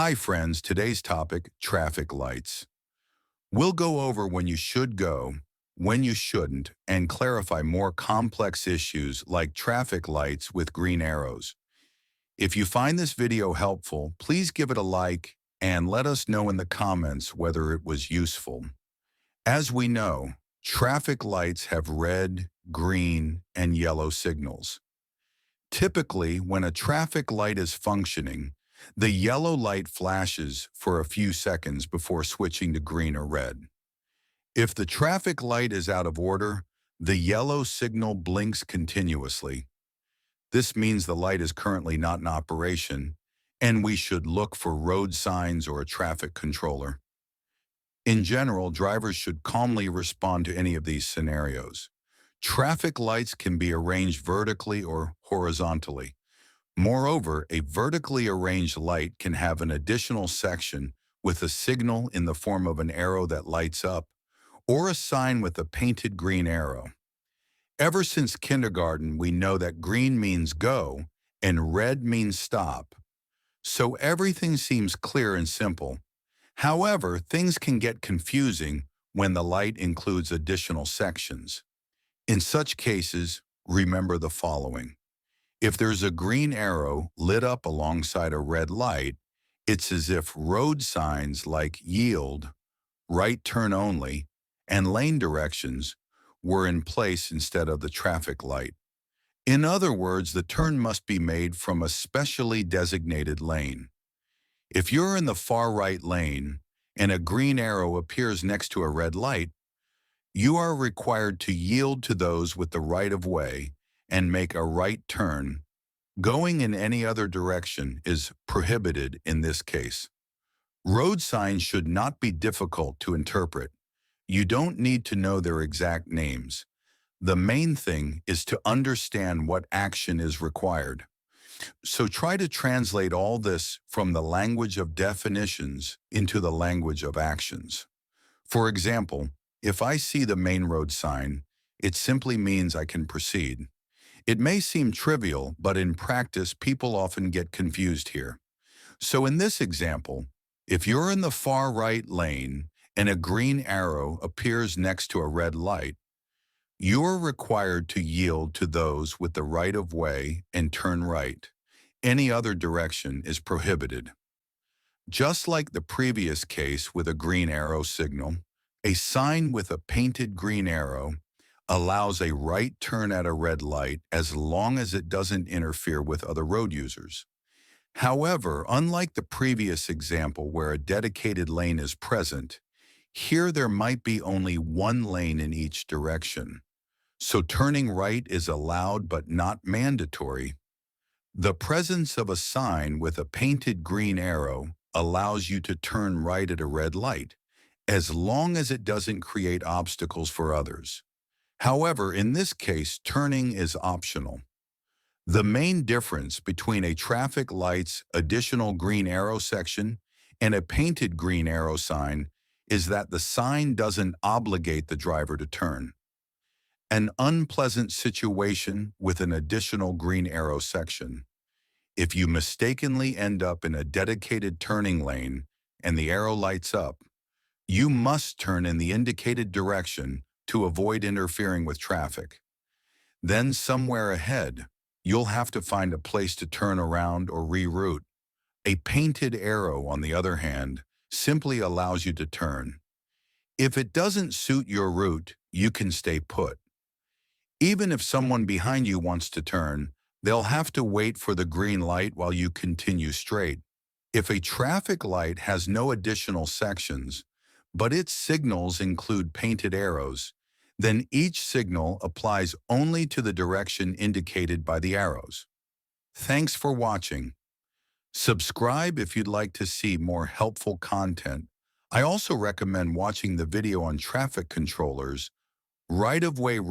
Hi friends, today's topic, traffic lights. We'll go over when you should go, when you shouldn't, and clarify more complex issues like traffic lights with green arrows. If you find this video helpful, please give it a like and let us know in the comments whether it was useful. As we know, traffic lights have red, green, and yellow signals. Typically, when a traffic light is functioning, the yellow light flashes for a few seconds before switching to green or red. If the traffic light is out of order, the yellow signal blinks continuously. This means the light is currently not in operation, and we should look for road signs or a traffic controller. In general, drivers should calmly respond to any of these scenarios. Traffic lights can be arranged vertically or horizontally. Moreover, a vertically arranged light can have an additional section with a signal in the form of an arrow that lights up, or a sign with a painted green arrow. Ever since kindergarten, we know that green means go and red means stop. So everything seems clear and simple. However, things can get confusing when the light includes additional sections. In such cases, remember the following. If there's a green arrow lit up alongside a red light, it's as if road signs like yield, right turn only, and lane directions were in place instead of the traffic light. In other words, the turn must be made from a specially designated lane. If you're in the far right lane and a green arrow appears next to a red light, you are required to yield to those with the right of way and make a right turn. Going in any other direction is prohibited in this case. Road signs should not be difficult to interpret. You don't need to know their exact names. The main thing is to understand what action is required. So try to translate all this from the language of definitions into the language of actions. For example, if I see the main road sign, it simply means I can proceed. It may seem trivial, but in practice, people often get confused here. So in this example, if you're in the far right lane and a green arrow appears next to a red light, you're required to yield to those with the right of way and turn right. Any other direction is prohibited. Just like the previous case with a green arrow signal, a sign with a painted green arrow allows a right turn at a red light as long as it doesn't interfere with other road users. However, unlike the previous example where a dedicated lane is present, here there might be only one lane in each direction. So turning right is allowed but not mandatory. The presence of a sign with a painted green arrow allows you to turn right at a red light, as long as it doesn't create obstacles for others. However, in this case, turning is optional. The main difference between a traffic light's additional green arrow section and a painted green arrow sign is that the sign doesn't obligate the driver to turn. An unpleasant situation with an additional green arrow section. If you mistakenly end up in a dedicated turning lane and the arrow lights up, you must turn in the indicated direction to avoid interfering with traffic. Then somewhere ahead, you'll have to find a place to turn around or reroute. A painted arrow, on the other hand, simply allows you to turn. If it doesn't suit your route, you can stay put. Even if someone behind you wants to turn, they'll have to wait for the green light while you continue straight. If a traffic light has no additional sections, but its signals include painted arrows, then each signal applies only to the direction indicated by the arrows. Thanks for watching. Subscribe if you'd like to see more helpful content. I also recommend watching the video on traffic controllers, right-of-way rules,